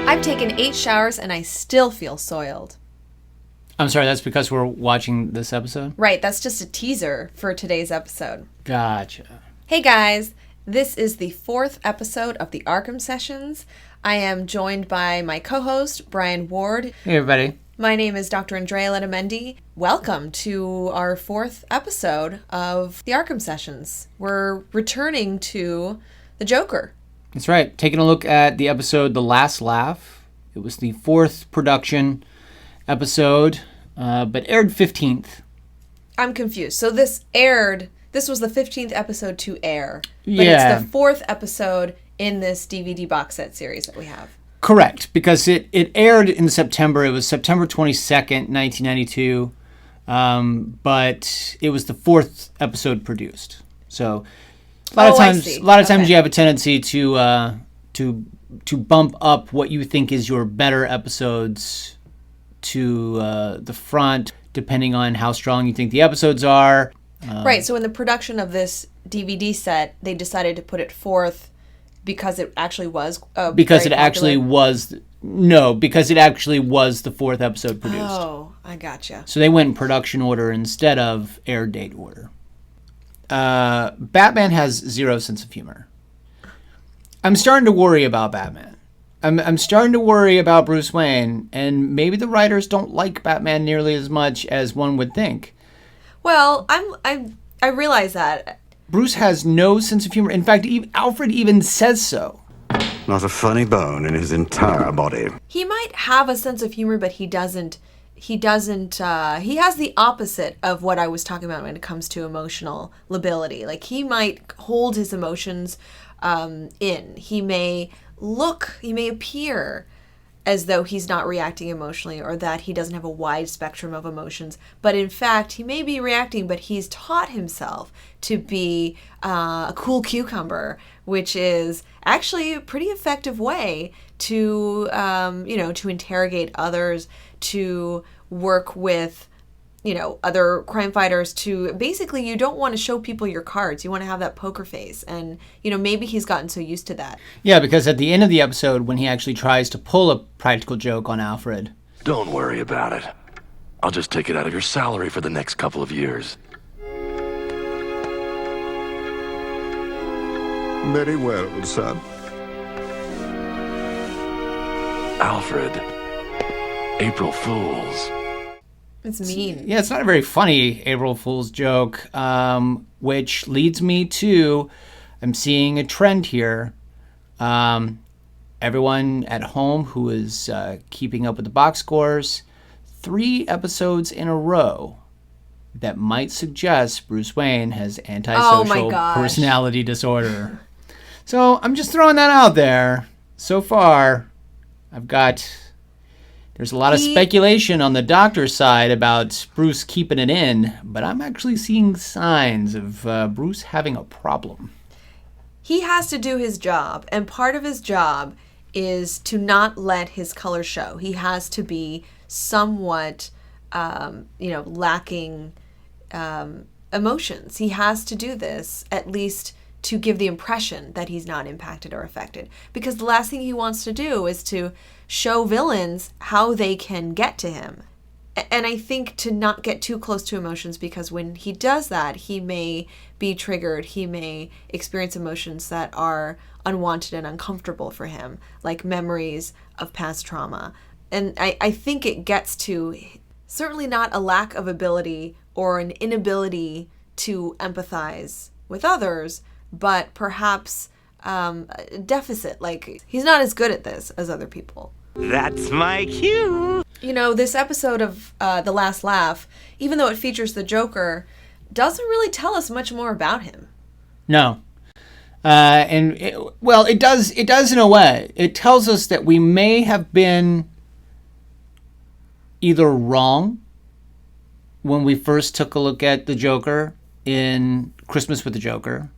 I've taken 8 showers and I still feel soiled. I'm sorry, that's because we're watching this episode? Right, that's just a teaser for today's episode. Gotcha. Hey guys, this is the 4th episode of the ARKHAM Sessions. I am joined by my co-host, Brian Ward. Hey everybody. My name is Dr. Andrea Letamendi. Welcome to our 4th episode of the ARKHAM Sessions. We're returning to the Joker. That's right. Taking a look at the episode The Last Laugh. It was the 4th production episode, but aired 15th. I'm confused. So this was the 15th episode to air. But Yeah. It's the 4th episode in this DVD box set series that we have. Correct, because it aired in September. It was September 22nd, 1992, but it was the 4th episode produced. So a lot of times you have a tendency to bump up what you think is your better episodes to the front, depending on how strong you think the episodes are. Right. So in the production of this DVD set, they decided to put it 4th because it actually was because it very actually popular. was the 4th episode produced. Oh, I gotcha. So they went in production order instead of air date order. Batman has zero sense of humor. I'm starting to worry about Batman. I'm starting to worry about Bruce Wayne, and maybe the writers don't like Batman nearly as much as one would think. Well, I realize that. Bruce has no sense of humor. In fact, Alfred even says so. Not a funny bone in his entire body. He might have a sense of humor, but he doesn't. He has the opposite of what I was talking about when it comes to emotional lability. Like, he might hold his emotions in. He may appear as though he's not reacting emotionally, or that he doesn't have a wide spectrum of emotions. But in fact, he may be reacting, but he's taught himself to be a cool cucumber, which is actually a pretty effective way to, to interrogate others, to work with, other crime fighters. To basically, you don't want to show people your cards. You want to have that poker face. And, maybe he's gotten so used to that. Yeah, because at the end of the episode, when he actually tries to pull a practical joke on Alfred. Don't worry about it. I'll just take it out of your salary for the next couple of years. Very well, son. Alfred. April Fools. It's mean. Yeah, it's not a very funny April Fool's joke, which leads me to, I'm seeing a trend here. Everyone at home who is keeping up with the box scores, 3 episodes in a row that might suggest Bruce Wayne has antisocial personality disorder. So I'm just throwing that out there. So far, there's a lot of speculation on the doctor's side about Bruce keeping it in, but I'm actually seeing signs of Bruce having a problem. He has to do his job, and part of his job is to not let his color show. He has to be somewhat, lacking emotions. He has to do this, at least to give the impression that he's not impacted or affected. Because the last thing he wants to do is to show villains how they can get to him. And I think to not get too close to emotions, because when he does that, he may be triggered. He may experience emotions that are unwanted and uncomfortable for him, like memories of past trauma. And I think it gets to certainly not a lack of ability or an inability to empathize with others, but perhaps a deficit. Like, he's not as good at this as other people. That's my cue. This episode of The Last Laugh, even though it features the Joker, doesn't really tell us much more about him. No. It does in a way. It tells us that we may have been either wrong when we first took a look at the Joker in Christmas with the Joker,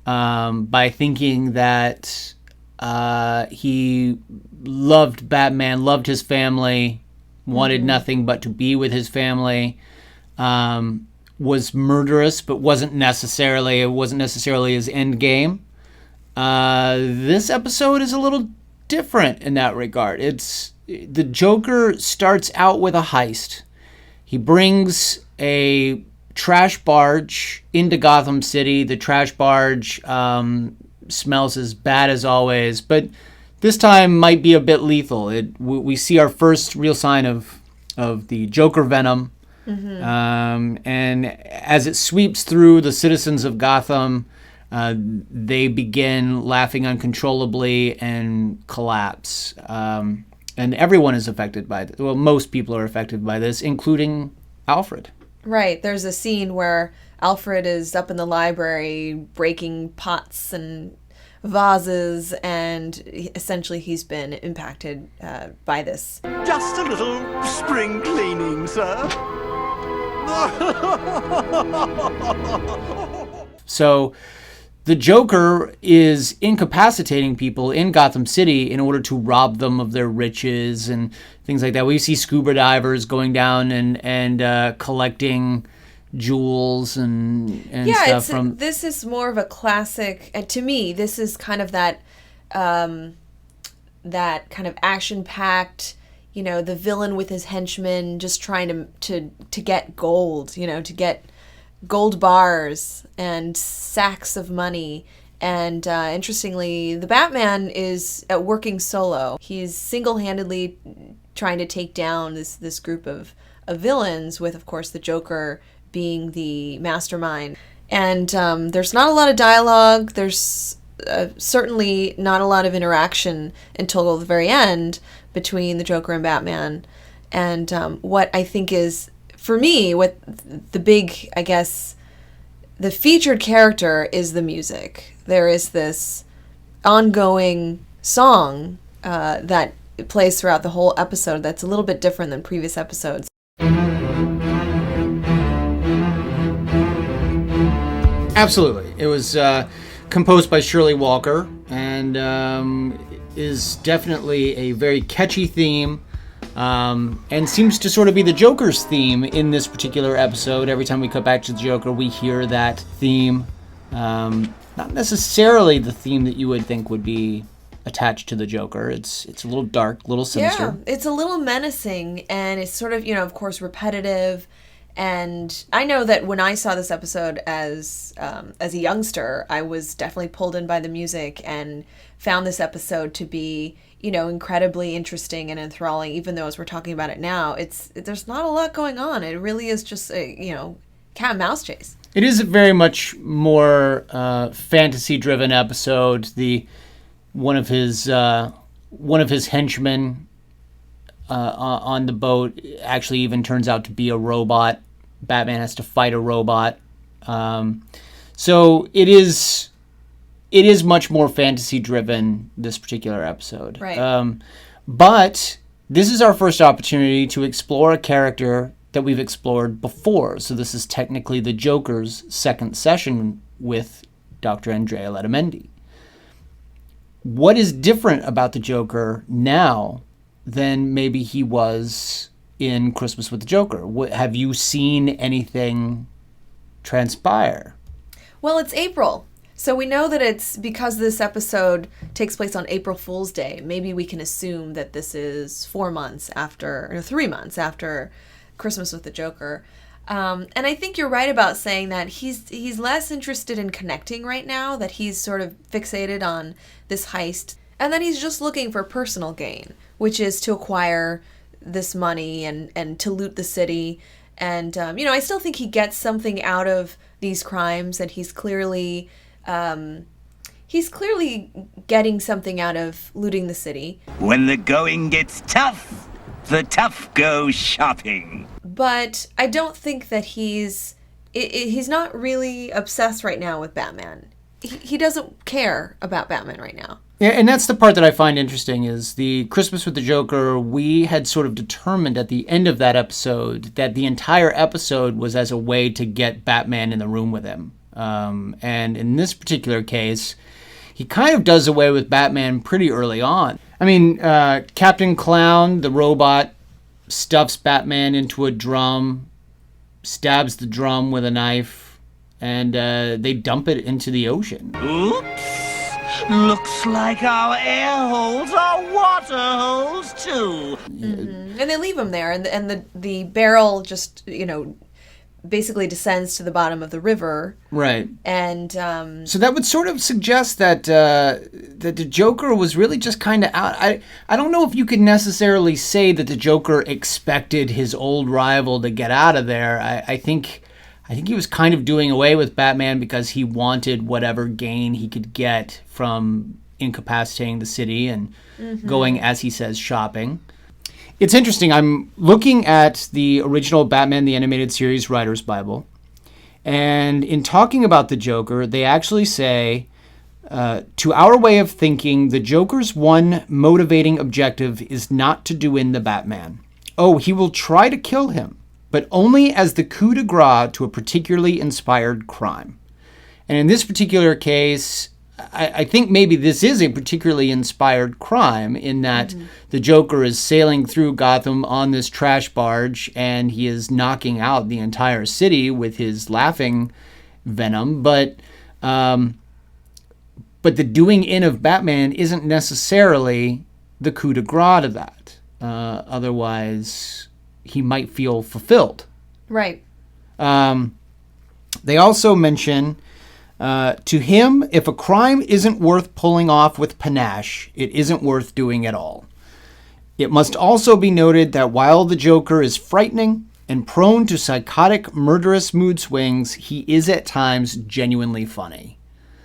by thinking that he loved Batman, loved his family, wanted nothing but to be with his family, was murderous, but wasn't necessarily his end game. This episode is a little different in that regard. The Joker starts out with a heist. He brings a trash barge into Gotham City. The trash barge smells as bad as always, but this time might be a bit lethal. We see our first real sign of the Joker venom. And as it sweeps through the citizens of Gotham, they begin laughing uncontrollably and collapse. And everyone is affected by this. Well, most people are affected by this, including Alfred. Right. There's a scene where Alfred is up in the library breaking pots and vases, and essentially he's been impacted by this. Just a little spring cleaning, sir. So the Joker is incapacitating people in Gotham City in order to rob them of their riches and things like that. We see scuba divers going down and collecting jewels and stuff from. This is more of a classic, and to me, this is kind of that kind of action-packed. The villain with his henchmen just trying to get gold, to get gold bars and sacks of money. And interestingly, the Batman is working solo. He's single-handedly trying to take down this group of villains, with, of course, the Joker being the mastermind. And there's not a lot of dialogue. There's certainly not a lot of interaction until the very end between the Joker and Batman. And what I think is, for me, what the big, I guess, the featured character is the music. There is this ongoing song that plays throughout the whole episode that's a little bit different than previous episodes. Absolutely. It was composed by Shirley Walker and is definitely a very catchy theme and seems to sort of be the Joker's theme in this particular episode. Every time we cut back to the Joker, we hear that theme. Not necessarily the theme that you would think would be attached to the Joker. It's a little dark, a little sinister. Yeah, it's a little menacing, and it's sort of, of course, repetitive. And I know that when I saw this episode as a youngster, I was definitely pulled in by the music and found this episode to be, incredibly interesting and enthralling. Even though, as we're talking about it now, there's not a lot going on. It really is just a cat and mouse chase. It is a very much more fantasy-driven episode. One of his henchmen on the boat actually even turns out to be a robot. Batman has to fight a robot. So it is much more fantasy-driven, this particular episode. Right. But this is our first opportunity to explore a character that we've explored before. So this is technically the Joker's second session with Dr. Andrea Letamendi. What is different about the Joker now than maybe he was in Christmas with the Joker? Have you seen anything transpire? Well, it's April. So we know that it's because this episode takes place on April Fool's Day. Maybe we can assume that this is 3 months after Christmas with the Joker. And I think you're right about saying that he's less interested in connecting right now, that he's sort of fixated on this heist, and that he's just looking for personal gain, which is to acquire this money and to loot the city. And, I still think he gets something out of these crimes, and he's clearly getting something out of looting the city. When the going gets tough, the tough go shopping. But I don't think that he's not really obsessed right now with Batman. He doesn't care about Batman right now. Yeah, and that's the part that I find interesting is the Christmas with the Joker, we had sort of determined at the end of that episode that the entire episode was as a way to get Batman in the room with him. And in this particular case, he kind of does away with Batman pretty early on. I mean, Captain Clown, the robot, stuffs Batman into a drum, stabs the drum with a knife, and they dump it into the ocean. Oops! Looks like our air holes are too. And they leave him there, and the barrel just, basically descends to the bottom of the river. Right. And so that would sort of suggest that that the Joker was really just kind of out. I don't know if you could necessarily say that the Joker expected his old rival to get out of there. I think he was kind of doing away with Batman because he wanted whatever gain he could get from incapacitating the city and going, as he says, shopping. It's interesting. I'm looking at the original Batman the Animated Series Writer's Bible. And in talking about the Joker, they actually say, to our way of thinking, the Joker's one motivating objective is not to do in the Batman. Oh, he will try to kill him, but only as the coup de grace to a particularly inspired crime. And in this particular case, I think maybe this is a particularly inspired crime in that the Joker is sailing through Gotham on this trash barge and he is knocking out the entire city with his laughing venom. But the doing in of Batman isn't necessarily the coup de grace to that. Otherwise, he might feel fulfilled. right. They also mention... to him, if a crime isn't worth pulling off with panache, it isn't worth doing at all. It must also be noted that while the Joker is frightening and prone to psychotic, murderous mood swings, he is at times genuinely funny.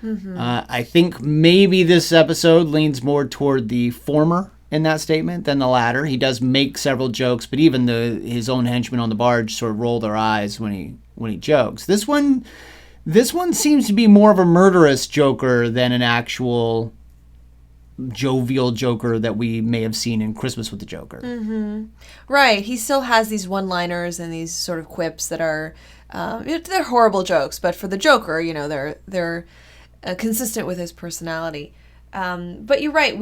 I think maybe this episode leans more toward the former in that statement than the latter. He does make several jokes, but even his own henchmen on the barge sort of roll their eyes when he jokes. This one seems to be more of a murderous Joker than an actual jovial Joker that we may have seen in Christmas with the Joker. Right. He still has these one-liners and these sort of quips that are, they're horrible jokes, but for the Joker, they're consistent with his personality. But you're right.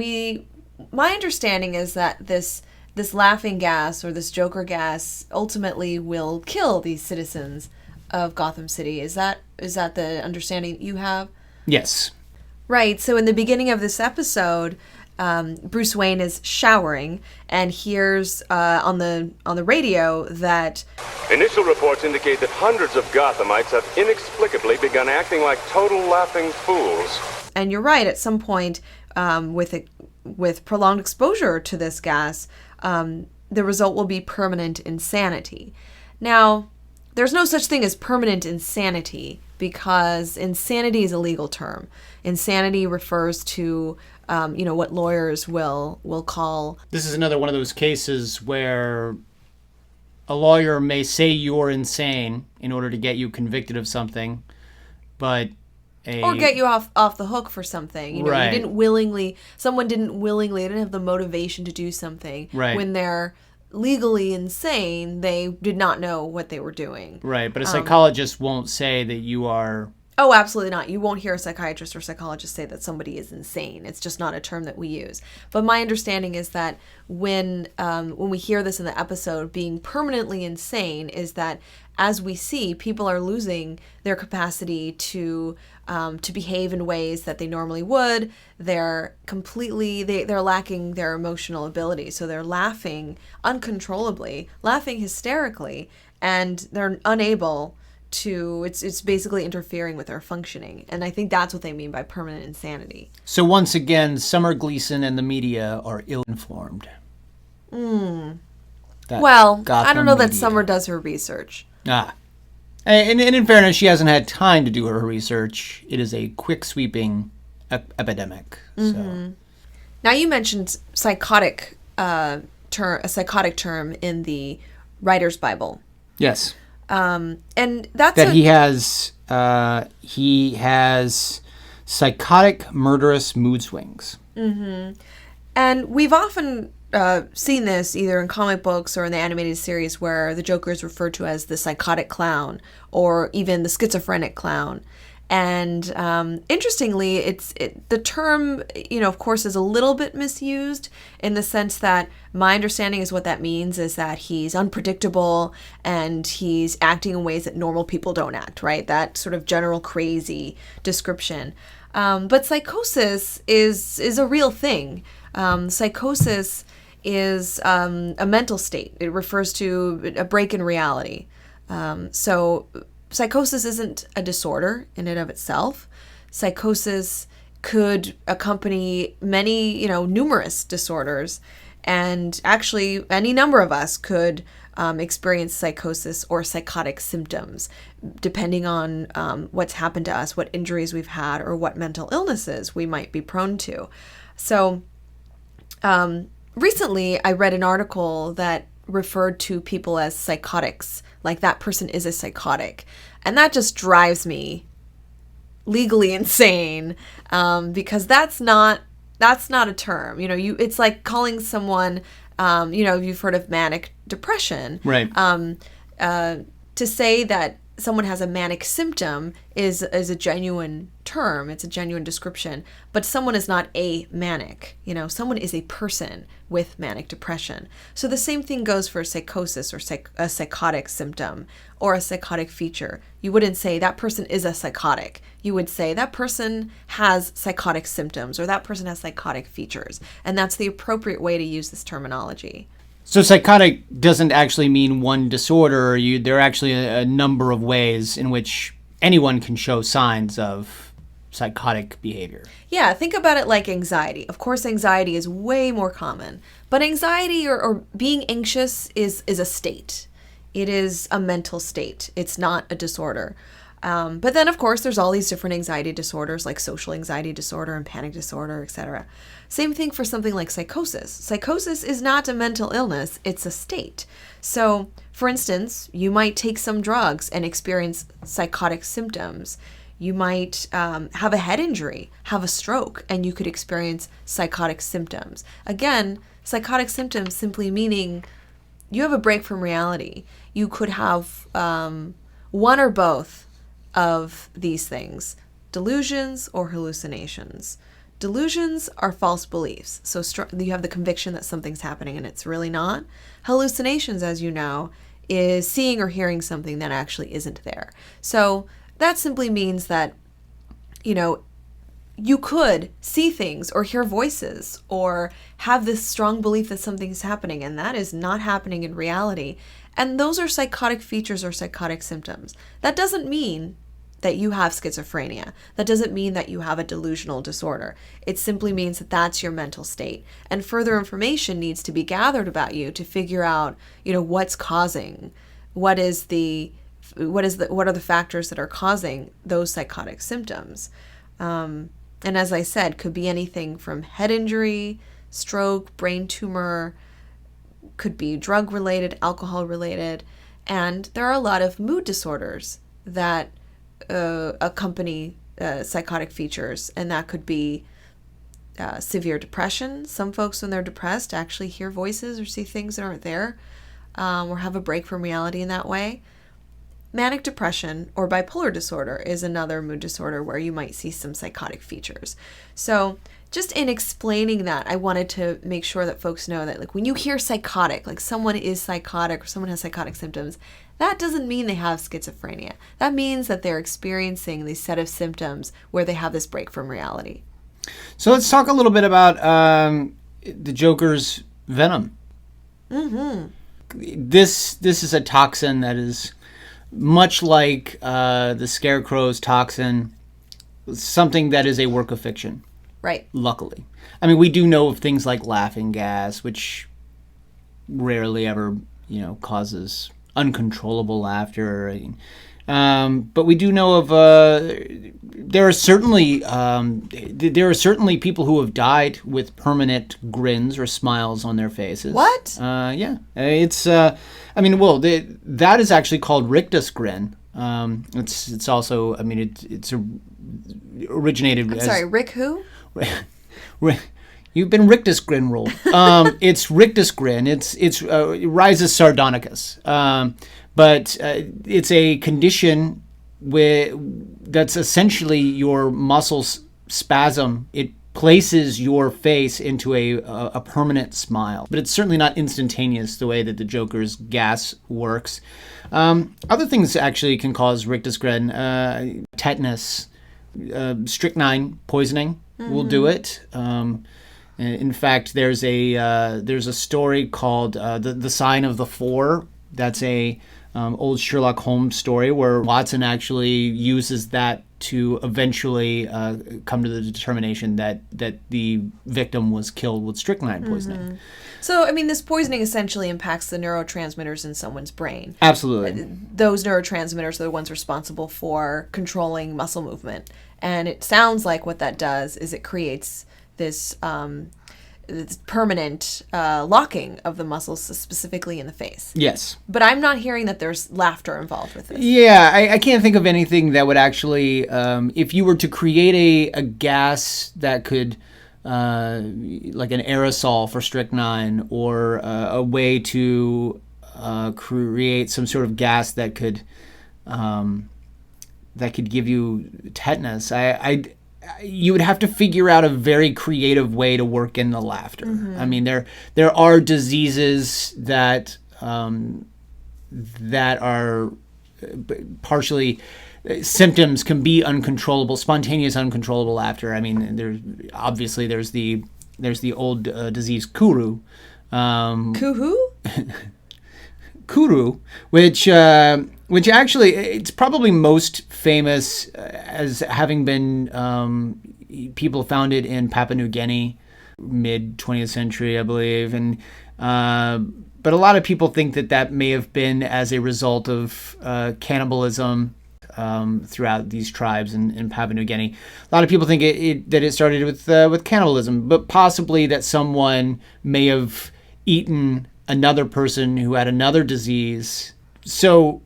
My understanding is that this laughing gas or this Joker gas ultimately will kill these citizens of Gotham City. Is that the understanding you have? Yes. Right. So in the beginning of this episode, Bruce Wayne is showering and hears on the radio that initial reports indicate that hundreds of Gothamites have inexplicably begun acting like total laughing fools. And you're right. At some point, with prolonged exposure to this gas, the result will be permanent insanity. Now, there's no such thing as permanent insanity because insanity is a legal term. Insanity refers to, what lawyers will call. This is another one of those cases where a lawyer may say you're insane in order to get you convicted of something, but or get you off the hook for something. Right. They didn't have the motivation to do something. Right. When they're legally insane, they did not know what they were doing. Right, but a psychologist won't say that you are... Oh, absolutely not. You won't hear a psychiatrist or psychologist say that somebody is insane. It's just not a term that we use. But my understanding is that when we hear this in the episode, being permanently insane is that, as we see, people are losing their capacity to behave in ways that they normally would. They're lacking their emotional ability. So they're laughing uncontrollably, laughing hysterically, and they're unable to, it's basically interfering with their functioning. And I think that's what they mean by permanent insanity. So once again, Summer Gleason and the media are ill-informed. Well, I don't know that media. Summer does her research. And in fairness, she hasn't had time to do her research. It is a quick sweeping epidemic. So. Now you mentioned a psychotic term in the Writer's Bible. Yes. And that's that he has psychotic, murderous mood swings. Mm-hmm. And we've often seen this either in comic books or in the animated series where the Joker is referred to as the psychotic clown or even the schizophrenic clown. And interestingly, the term, of course, is a little bit misused in the sense that my understanding is what that means is that he's unpredictable and he's acting in ways that normal people don't act, right? That sort of general crazy description. But psychosis is a real thing. Psychosis is a mental state. It refers to a break in reality. So psychosis isn't a disorder in and of itself. Psychosis could accompany many, numerous disorders. And actually, any number of us could experience psychosis or psychotic symptoms, depending on what's happened to us, what injuries we've had, or what mental illnesses we might be prone to. So recently, I read an article that referred to people as psychotics, like that person is a psychotic. And that just drives me legally insane, because that's not a term. It's like calling someone, you've heard of manic depression. Right. To say that someone has a manic symptom is a genuine term. It's a genuine description. But someone is not a manic. Someone is a person with manic depression. So the same thing goes for psychosis or a psychotic symptom or a psychotic feature. You wouldn't say that person is a psychotic. You would say that person has psychotic symptoms or that person has psychotic features. And that's the appropriate way to use this terminology. So psychotic doesn't actually mean one disorder. There are actually a number of ways in which anyone can show signs of psychotic behavior. Yeah, think about it like anxiety. Of course, anxiety is way more common. But anxiety or being anxious is a state. It is a mental state. It's not a disorder. But then, of course, there's all these different anxiety disorders like social anxiety disorder and panic disorder, etc. Same thing for something like psychosis. Psychosis is not a mental illness, it's a state. So, for instance, you might take some drugs and experience psychotic symptoms. You might have a head injury, have a stroke, and you could experience psychotic symptoms. Again, psychotic symptoms simply meaning you have a break from reality. You could have one or both of these things, delusions or hallucinations. Delusions are false beliefs. So you have the conviction that something's happening and it's really not. Hallucinations, as you know, is seeing or hearing something that actually isn't there. So that simply means that, you could see things or hear voices or have this strong belief that something's happening, and that is not happening in reality. And those are psychotic features or psychotic symptoms. That doesn't mean that you have schizophrenia. That doesn't mean that you have a delusional disorder. It simply means that that's your mental state. And further information needs to be gathered about you to figure out, what's causing, what are the factors that are causing those psychotic symptoms. And as I said, could be anything from head injury, stroke, brain tumor, could be drug related, alcohol related. And there are a lot of mood disorders that accompany psychotic features, and that could be severe depression. Some folks, when they're depressed, actually hear voices or see things that aren't there, or have a break from reality in that way. Manic depression or bipolar disorder is another mood disorder where you might see some psychotic features. So just in explaining that, I wanted to make sure that folks know that, like, when you hear psychotic, like someone is psychotic or someone has psychotic symptoms, that doesn't mean they have schizophrenia. That means that they're experiencing these set of symptoms where they have this break from reality. So let's talk a little bit about the Joker's venom. Mm-hmm. This is a toxin that is much like the Scarecrow's toxin, something that is a work of fiction. Right. Luckily. I mean, we do know of things like laughing gas, which rarely ever, causes uncontrollable laughter. But we do know of there are certainly people who have died with permanent grins or smiles on their faces. What? Yeah, it's that is actually called rictus grin. It's also, it's originated. I'm sorry, Rick who? You've been rictus grin ruled. It's rictus grin. It's Rhizus sardonicus. But it's a condition that's essentially your muscles spasm. It places your face into a permanent smile. But it's certainly not instantaneous the way that the Joker's gas works. Other things actually can cause rictus grin. Tetanus, strychnine poisoning will do it. In fact, there's a story called the Sign of the Four. That's a old Sherlock Holmes story where Watson actually uses that to eventually come to the determination that the victim was killed with strychnine poisoning. So, I mean, this poisoning essentially impacts the neurotransmitters in someone's brain. Absolutely. Those neurotransmitters are the ones responsible for controlling muscle movement. And it sounds like what that does is it creates this permanent locking of the muscles, specifically in the face. Yes. But I'm not hearing that there's laughter involved with this. Yeah, I can't think of anything that would actually, if you were to create a gas that could, like an aerosol for strychnine, or a way to create some sort of gas that could give you tetanus, you would have to figure out a very creative way to work in the laughter. I mean, there are diseases that are partially symptoms can be uncontrollable, spontaneous uncontrollable laughter. I mean, there's the old disease kuru. Kuhu? Kuru, which actually it's probably most famous as having been people found it in Papua New Guinea, mid 20th century, I believe, and but a lot of people think that may have been as a result of cannibalism throughout these tribes in Papua New Guinea. A lot of people think that it started with cannibalism, but possibly that someone may have eaten another person who had another disease. So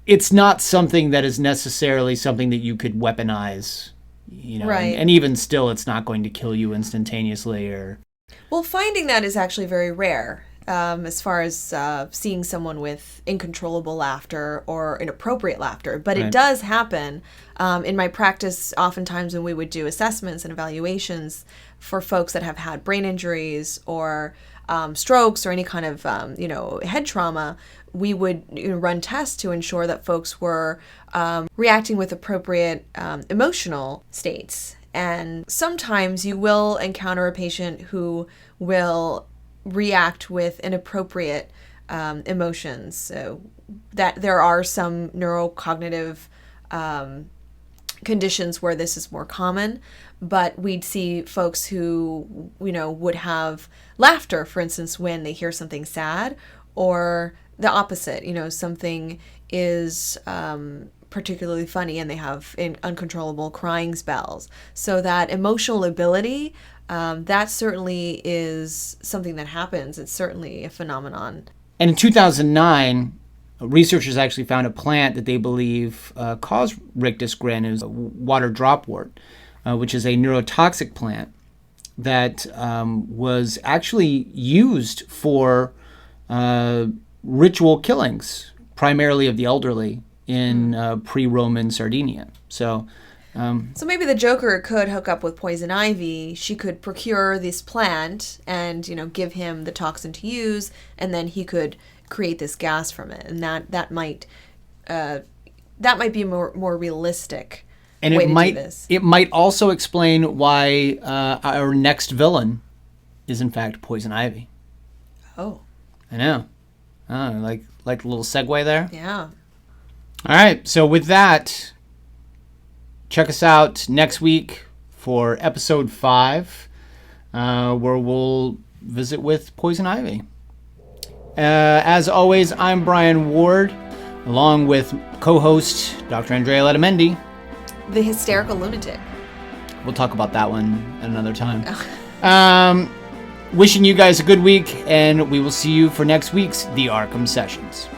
it's not something that is necessarily something that you could weaponize, Right. And even still, it's not going to kill you instantaneously. Well, finding that is actually very rare, as far as seeing someone with incontrollable laughter or inappropriate laughter. But it does happen. In my practice, oftentimes when we would do assessments and evaluations for folks that have had brain injuries or strokes or any kind of head trauma, we would run tests to ensure that folks were reacting with appropriate emotional states. And sometimes you will encounter a patient who will react with inappropriate emotions. So that there are some neurocognitive conditions where this is more common, but we'd see folks who, would have laughter, for instance, when they hear something sad, or the opposite, something is particularly funny and they have uncontrollable crying spells. So that emotional ability, that certainly is something that happens. It's certainly a phenomenon. And in 2009, researchers actually found a plant that they believe caused rictus granus, water dropwort, which is a neurotoxic plant that was actually used for ritual killings, primarily of the elderly, in pre-Roman Sardinia. So maybe the Joker could hook up with Poison Ivy. She could procure this plant and, give him the toxin to use, and then he could create this gas from it. And that might be a more realistic and way to do this. It might also explain why our next villain is in fact Poison Ivy. Oh. I know. Like a little segue there. Yeah. All right. So with that, check us out next week for episode 5, where we'll visit with Poison Ivy. As always, I'm Brian Ward, along with co-host Dr. Andrea Letamendi. The hysterical lunatic. We'll talk about that one at another time. Wishing you guys a good week, and we will see you for next week's The ARKHAM Sessions.